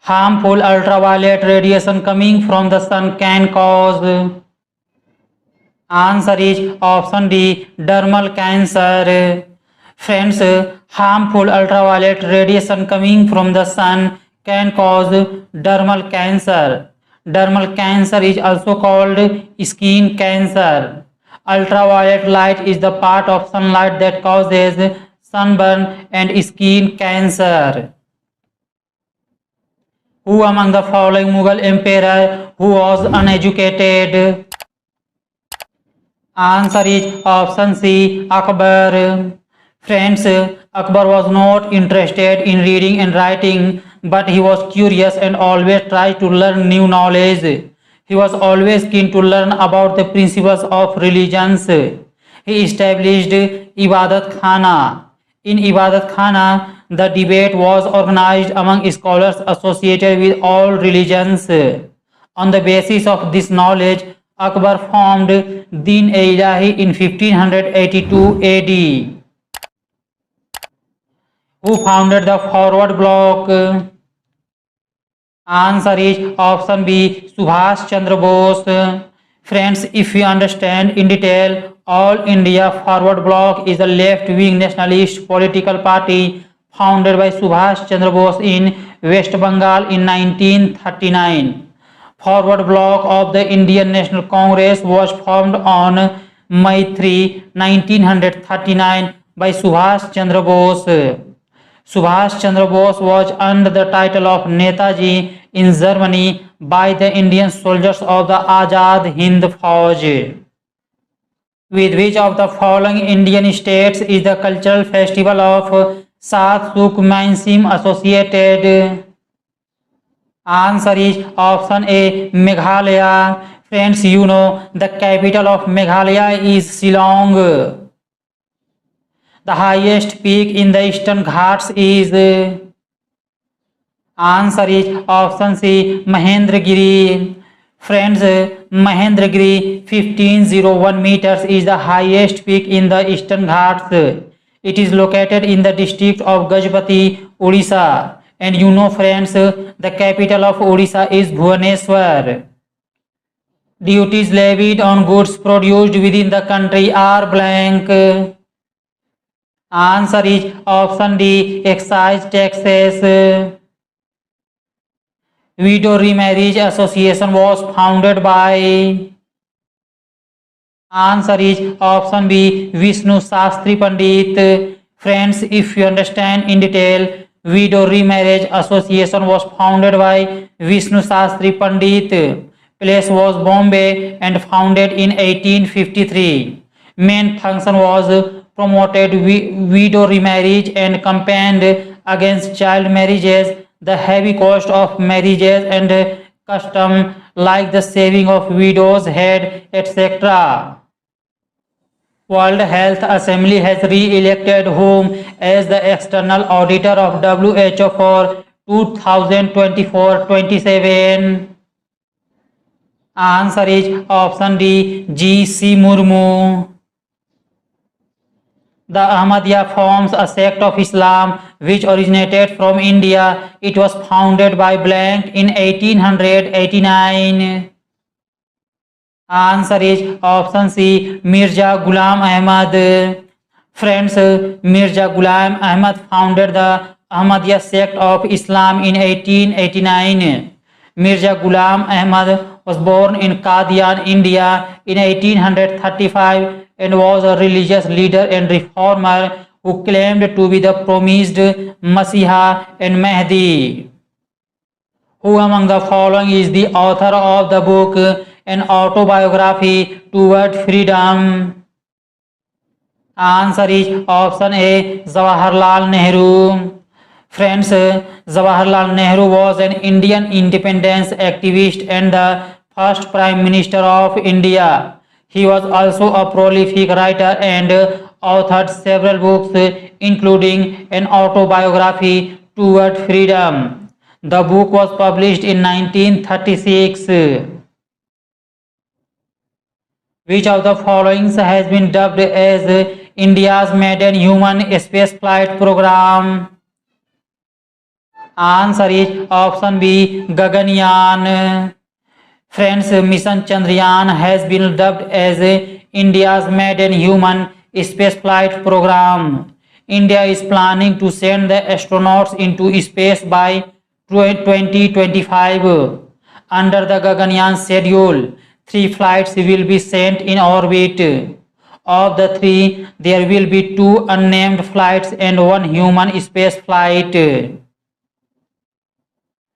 harmful ultraviolet radiation coming from the sun can cause? Answer is option D, dermal cancer. Friends, harmful ultraviolet radiation coming from the sun can cause dermal cancer. Dermal cancer is also called skin cancer. Ultraviolet light is the part of sunlight that causes sunburn and skin cancer. Who among the following Mughal emperor who was uneducated? Answer is option C, Akbar. Friends, Akbar was not interested in reading and writing, but he was curious and always tried to learn new knowledge. He was always keen to learn about the principles of religions. He established Ibadat Khana. In Ibadat Khana, the debate was organized among scholars associated with all religions. On the basis of this knowledge, Akbar formed Din-e-Ilahi in 1582 AD. Who founded the Forward Bloc? Answer is option B, Subhash Chandra Bose. Friends, if you understand in detail, All India Forward Bloc is a left-wing nationalist political party founded by Subhash Chandra Bose in West Bengal in 1939. Forward Bloc of the Indian National Congress was formed on May 3, 1939 by Subhash Chandra Bose. Subhash Chandra Bose was under the title of Netaji in Germany by the Indian soldiers of the Azad Hind Fauj. With which of the following Indian states is the cultural festival of Sat-Suk-Mainsim associated? Answer is option A, Meghalaya. Friends, you know the capital of Meghalaya is Shillong. The highest peak in the Eastern Ghats is? Answer is option C, Mahendragiri. Friends, Mahendragiri 1501 meters is the highest peak in the Eastern Ghats. It is located in the district of Gajapati, Odisha. And you know friends, the capital of Odisha is Bhubaneswar. Duties levied on goods produced within the country are blank. Answer is option D, excise taxes. Widow Remarriage Association was founded by? Answer is option B, Vishnu Shastri Pandit. Friends, if you understand in detail, Widow Remarriage Association was founded by Vishnu Shastri Pandit. Place was Bombay and founded in 1853. Main function was promoted widow remarriage and campaigned against child marriages, the heavy cost of marriages and custom like the saving of widows' head, etc. World Health Assembly has re-elected whom as the external auditor of WHO for 2024-27? Answer is option D, G.C. Murmu. The Ahmadiyya forms a sect of Islam which originated from India. It was founded by blank in 1889. Answer is option C, Mirza Ghulam Ahmad. Friends, Mirza Ghulam Ahmad founded the Ahmadiyya sect of Islam in 1889. Mirza Ghulam Ahmad was born in Qadian, India in 1835 and was a religious leader and reformer who claimed to be the promised Masiha and Mahdi. Who among the following is the author of the book An Autobiography Toward Freedom? Answer is option A, Jawaharlal Nehru. Friends, Jawaharlal Nehru was an Indian independence activist and the first Prime Minister of India. He was also a prolific writer and authored several books, including An Autobiography Toward Freedom. The book was published in 1936. Which of the following has been dubbed as India's maiden human spaceflight program? Answer is option B, Gaganyaan. Friends, Mission Chandrayaan has been dubbed as India's maiden human spaceflight program. India is planning to send the astronauts into space by 2025. Under the Gaganyaan schedule, 3 flights will be sent in orbit. Of the 3, there will be 2 unnamed flights and 1 human space flight.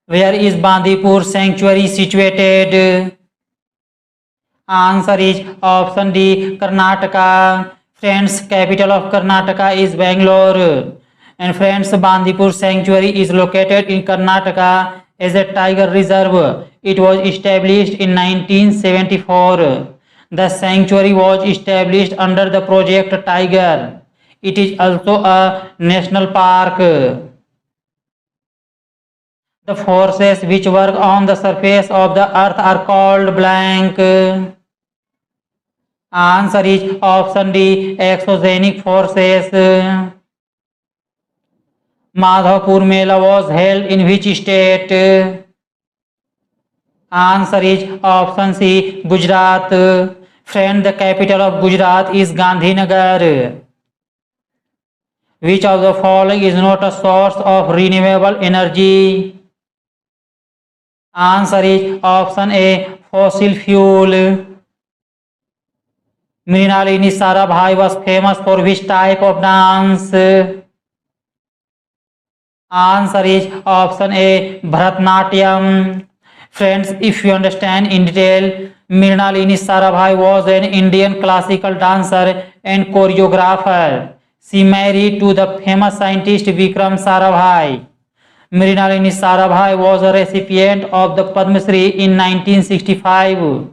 Where is Bandipur Sanctuary situated? Answer is option D, Karnataka. Friends, capital of Karnataka is Bangalore. And friends, Bandipur Sanctuary is located in Karnataka as a tiger reserve. It was established in 1974. The sanctuary was established under the Project Tiger. It is also a national park. The forces which work on the surface of the earth are called blank. Answer is option D, exogenic forces. Madhavpur Mela was held in which state? Answer is option C, Gujarat. Friend, the capital of Gujarat is Gandhinagar. Which of the following is not a source of renewable energy? Answer is option A, fossil fuel. Mrinalini Sarabhai was famous for which type of dance? Answer is option A, Bharatnatyam. Friends, if you understand in detail, Mrinalini Sarabhai was an Indian classical dancer and choreographer. She married to the famous scientist Vikram Sarabhai. Mrinalini Sarabhai was a recipient of the Padma Shri in 1965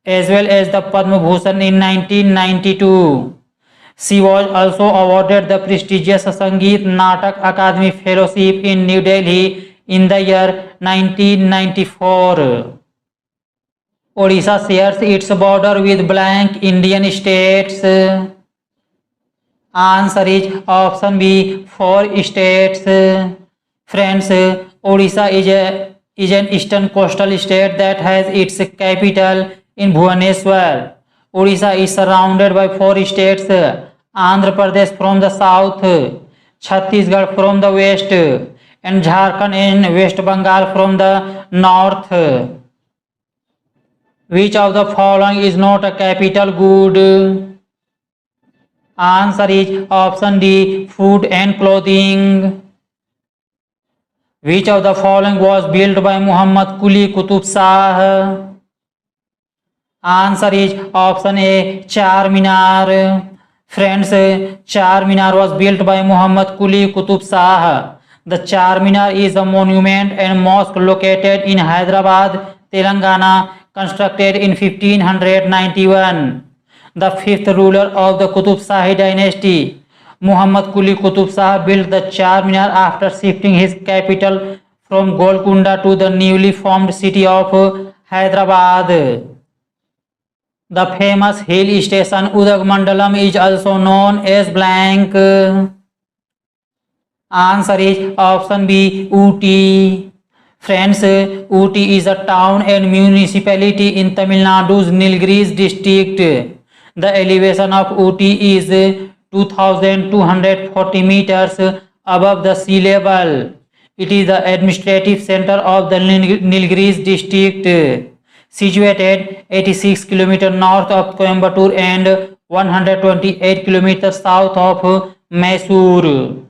as well as the Padma Bhushan in 1992. She was also awarded the prestigious Sangeet Natak Akademi Fellowship in New Delhi in the year 1994. Odisha shares its border with blank Indian states. Answer is option B, 4 states. Friends, Odisha is an eastern coastal state that has its capital in Bhubaneswar. Odisha is surrounded by 4 states, Andhra Pradesh from the south, Chhattisgarh from the west, and Jharkhand and West Bengal from the north. Which of the following is not a capital good? Answer is option D, food and clothing. Which of the following was built by Muhammad Quli Qutub Shah? Answer is option A, Charminar. Friends, Charminar was built by Muhammad Quli Qutub Shah. The Charminar is a monument and mosque located in Hyderabad, Telangana, constructed in 1591. The 5th ruler of the Qutub Shahi dynasty, Muhammad Quli Qutub Shah, built the Charminar after shifting his capital from Golconda to the newly formed city of Hyderabad. The famous hill station Udagmandalam is also known as blank. Answer is option B, Ooty. Friends, Ooty is a town and municipality in Tamil Nadu's Nilgiris district. The elevation of Ooty is 2,240 meters above the sea level. It is the administrative center of the Nilgiris district, situated 86 km north of Coimbatore and 128 km south of Mysore.